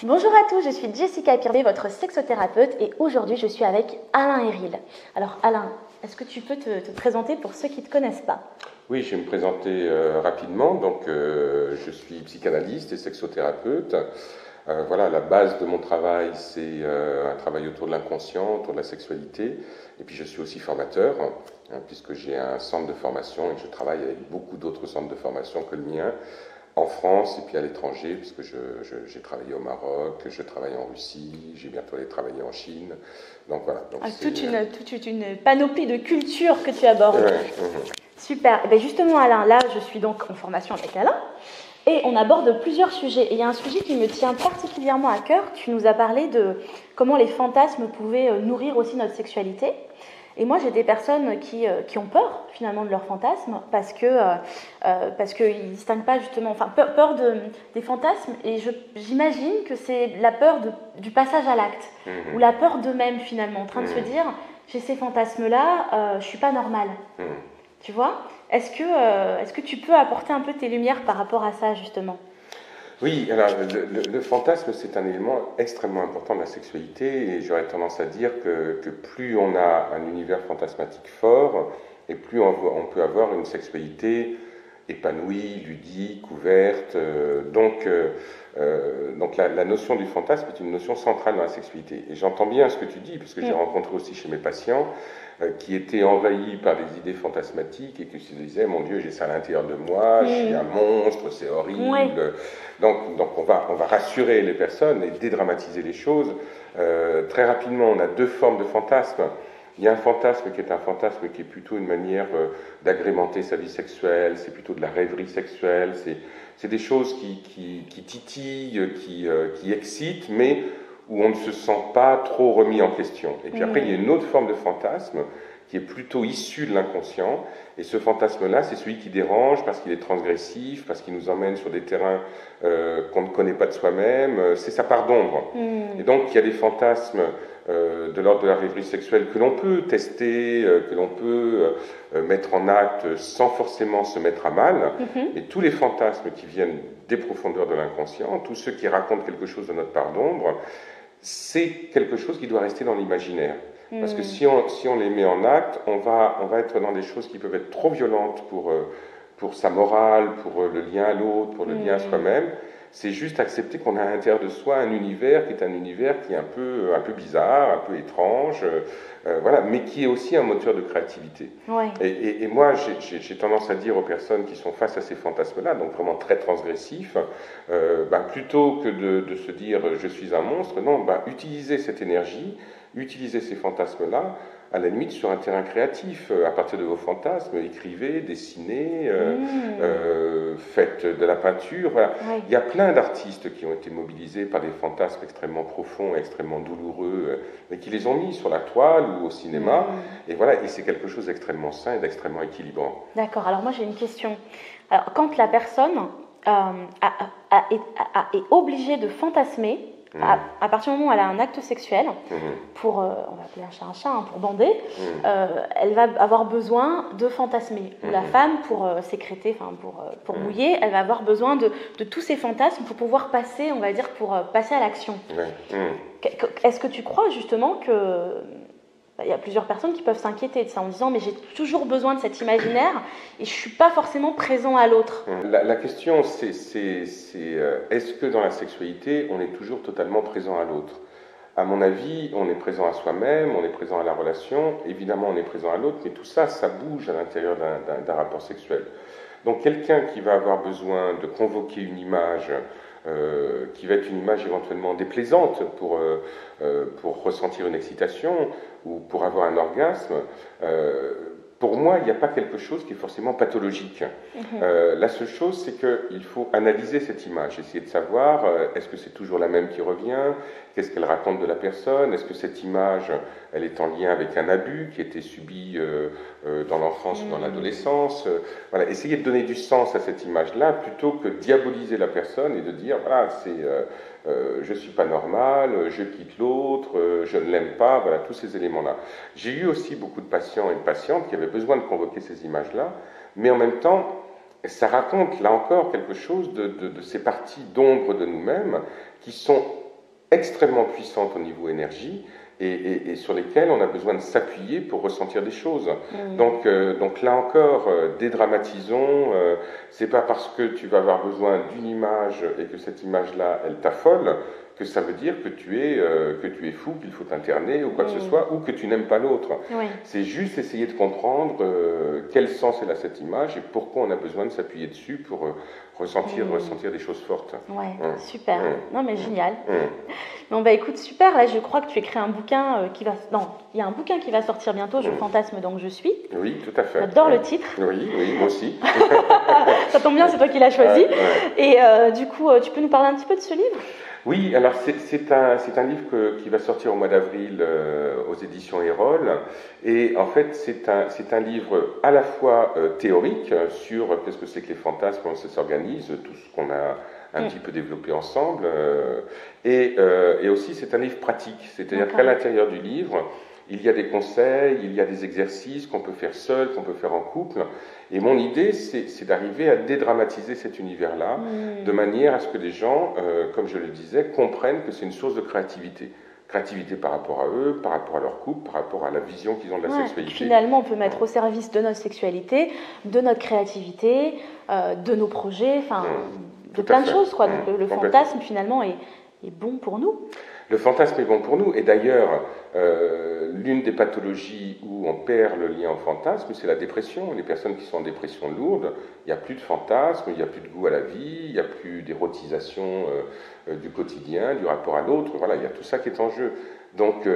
Bonjour à tous, je suis Jessica Pirvé, votre sexothérapeute, et aujourd'hui je suis avec Alain Héril. Alors Alain, est-ce que tu peux te présenter pour ceux qui ne te connaissent pas? Oui, je vais me présenter rapidement. Je suis psychanalyste et sexothérapeute. Voilà, la base de mon travail, c'est un travail autour de l'inconscient, autour de la sexualité. Et puis je suis aussi formateur, puisque j'ai un centre de formation et que je travaille avec beaucoup d'autres centres de formation que le mien, en France et puis à l'étranger, puisque j'ai travaillé au Maroc, je travaille en Russie, j'ai bientôt allé travailler en Chine. Donc voilà. Toute une panoplie de cultures que tu abordes. Super. Et bien justement Alain, là je suis donc en formation avec Alain et on aborde plusieurs sujets. Et il y a un sujet qui me tient particulièrement à cœur. Tu nous as parlé de comment les fantasmes pouvaient nourrir aussi notre sexualité. Et moi, j'ai des personnes qui ont peur finalement de leurs fantasmes parce qu'ils ne distinguent pas justement, enfin peur des fantasmes. Et j'imagine que c'est la peur du passage à l'acte ou la peur d'eux-mêmes finalement, en train de se dire j'ai ces fantasmes-là, je suis pas normale. Tu vois? Est-ce que tu peux apporter un peu tes lumières par rapport à ça justement? Oui, alors le fantasme, c'est un élément extrêmement important de la sexualité et j'aurais tendance à dire que plus on a un univers fantasmatique fort et plus on peut avoir une sexualité épanouie, ludique, ouverte. Donc la notion du fantasme est une notion centrale dans la sexualité. Et j'entends bien ce que tu dis, parce que j'ai rencontré aussi chez mes patients qui étaient envahis par des idées fantasmatiques et qui se disaient, mon Dieu, j'ai ça à l'intérieur de moi, je suis un monstre, c'est horrible. Donc on va rassurer les personnes et dédramatiser les choses. Très rapidement, on a deux formes de fantasmes. Il y a un fantasme qui est plutôt une manière d'agrémenter sa vie sexuelle, c'est plutôt de la rêverie sexuelle, c'est des choses qui titillent, qui excitent, mais où on ne se sent pas trop remis en question. Et puis après, il y a une autre forme de fantasme qui est plutôt issu de l'inconscient, et ce fantasme-là, c'est celui qui dérange parce qu'il est transgressif, parce qu'il nous emmène sur des terrains qu'on ne connaît pas de soi-même, c'est sa part d'ombre. Et donc, il y a des fantasmes de l'ordre de la rêverie sexuelle que l'on peut tester, que l'on peut mettre en acte sans forcément se mettre à mal. Et tous les fantasmes qui viennent des profondeurs de l'inconscient, tous ceux qui racontent quelque chose de notre part d'ombre, c'est quelque chose qui doit rester dans l'imaginaire. Parce que si on les met en acte, on va être dans des choses qui peuvent être trop violentes pour sa morale, pour le lien à l'autre, pour le lien à soi-même. C'est juste accepter qu'on a à l'intérieur de soi un univers qui est un univers qui est un peu bizarre, un peu étrange, voilà, mais qui est aussi un moteur de créativité. Et moi, j'ai tendance à dire aux personnes qui sont face à ces fantasmes-là, donc vraiment très transgressifs, plutôt que de se dire je suis un monstre, non, utilisez cette énergie, utilisez ces fantasmes-là, à la limite sur un terrain créatif, à partir de vos fantasmes, écrivez, dessinez, faites de la peinture. Voilà. Il y a plein d'artistes qui ont été mobilisés par des fantasmes extrêmement profonds, extrêmement douloureux, mais qui les ont mis sur la toile ou au cinéma. Et voilà, et c'est quelque chose d'extrêmement sain et d'extrêmement équilibrant. D'accord, alors moi j'ai une question. Alors, quand la personne est obligée de fantasmer, à partir du moment où elle a un acte sexuel, pour, on va appeler un chat, pour bander, elle va avoir besoin de fantasmer. Ou la femme, pour sécréter, pour mouiller, elle va avoir besoin de tous ces fantasmes pour pouvoir passer, on va dire, pour passer à l'action. Est-ce que tu crois justement que... Il y a plusieurs personnes qui peuvent s'inquiéter de ça en disant mais j'ai toujours besoin de cet imaginaire et je ne suis pas forcément présent à l'autre. La question c'est est-ce que dans la sexualité on est toujours totalement présent à l'autre? À mon avis, on est présent à soi-même, on est présent à la relation, évidemment on est présent à l'autre, mais tout ça, ça bouge à l'intérieur d'un rapport sexuel. Donc quelqu'un qui va avoir besoin de convoquer une image qui va être une image éventuellement déplaisante pour ressentir une excitation ou pour avoir un orgasme, pour moi, il n'y a pas quelque chose qui est forcément pathologique. La seule chose, c'est qu'il faut analyser cette image, essayer de savoir, est-ce que c'est toujours la même qui revient? Qu'est-ce qu'elle raconte de la personne? Est-ce que cette image, elle est en lien avec un abus qui a été subi dans l'enfance ou dans l'adolescence? Voilà, essayer de donner du sens à cette image-là, plutôt que diaboliser la personne et de dire, voilà, je ne suis pas normal, je quitte l'autre, je ne l'aime pas, voilà, tous ces éléments-là. J'ai eu aussi beaucoup de patients et de patientes qui avaient besoin de convoquer ces images-là, mais en même temps, ça raconte, là encore, quelque chose de ces parties d'ombre de nous-mêmes qui sont extrêmement puissantes au niveau énergie et sur lesquelles on a besoin de s'appuyer pour ressentir des choses. Donc là encore, dédramatisons. C'est pas parce que tu vas avoir besoin d'une image et que cette image-là, elle t'affole, que ça veut dire que tu es fou, qu'il faut t'interner ou quoi que ce soit, ou que tu n'aimes pas l'autre. C'est juste essayer de comprendre quel sens elle a cette image et pourquoi on a besoin de s'appuyer dessus pour ressentir des choses fortes. Super. Non mais génial. Bon bah écoute, super. Là je crois que tu écris un bouquin il y a un bouquin qui va sortir bientôt, Je fantasme donc je suis. Oui, tout à fait. J'adore le titre. Oui, moi aussi. Ça tombe bien, c'est toi qui l'as choisi. Et du coup, tu peux nous parler un petit peu de ce livre ? Oui, alors c'est un livre qui va sortir au mois d'avril aux éditions Erol. Et en fait, c'est un livre à la fois théorique sur qu'est-ce que c'est que les fantasmes, comment ça s'organise, tout ce qu'on a un petit peu développé ensemble. Et aussi, c'est un livre pratique. C'est-à-dire qu'à l'intérieur du livre, il y a des conseils, il y a des exercices qu'on peut faire seul, qu'on peut faire en couple. Et mon idée, c'est d'arriver à dédramatiser cet univers-là, de manière à ce que les gens, comme je le disais, comprennent que c'est une source de créativité. Créativité par rapport à eux, par rapport à leur couple, par rapport à la vision qu'ils ont de la sexualité. Finalement, on peut mettre au service de notre sexualité, de notre créativité, de nos projets, de plein de choses. Donc, le fantasme, finalement, est bon pour nous. Le fantasme est bon pour nous, et d'ailleurs, l'une des pathologies où on perd le lien au fantasme, c'est la dépression. Les personnes qui sont en dépression lourde, il n'y a plus de fantasme, il n'y a plus de goût à la vie, il n'y a plus d'érotisation du quotidien, du rapport à l'autre, voilà, il y a tout ça qui est en jeu. Donc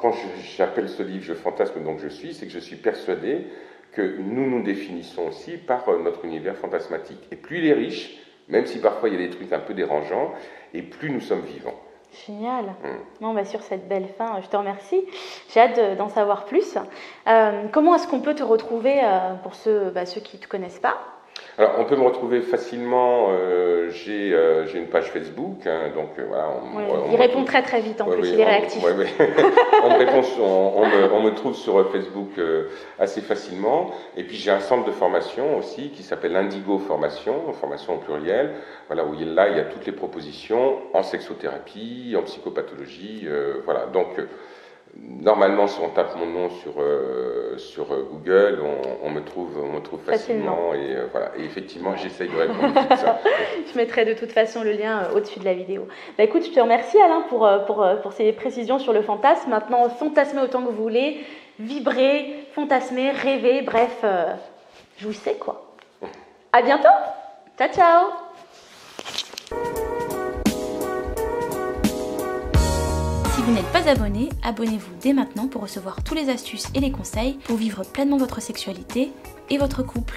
quand j'appelle ce livre « Je fantasme donc je suis », c'est que je suis persuadé que nous nous définissons aussi par notre univers fantasmatique. Et plus il est riche, même si parfois il y a des trucs un peu dérangeants, et plus nous sommes vivants. Génial. Non, sur cette belle fin, je te remercie. J'ai hâte d'en savoir plus. Comment est-ce qu'on peut te retrouver pour ceux qui ne te connaissent pas ? Alors, on peut me retrouver facilement, j'ai une page Facebook, donc voilà. Il répond très très vite en plus, il est réactif. On me trouve sur Facebook assez facilement, et puis j'ai un centre de formation aussi qui s'appelle Indigo Formation au pluriel, voilà, où il y a toutes les propositions en sexothérapie, en psychopathologie, voilà, donc... Normalement, si on tape mon nom sur Google, on me trouve facilement. Et voilà. Et effectivement, j'essaye de répondre à ça. Je mettrai de toute façon le lien au-dessus de la vidéo. Écoute, je te remercie Alain pour ces précisions sur le fantasme. Maintenant, fantasmez autant que vous voulez, vibrez, fantasmez, rêvez, bref, jouissez quoi. À bientôt. Ciao, ciao. Si vous n'êtes pas abonné, abonnez-vous dès maintenant pour recevoir tous les astuces et les conseils pour vivre pleinement votre sexualité et votre couple.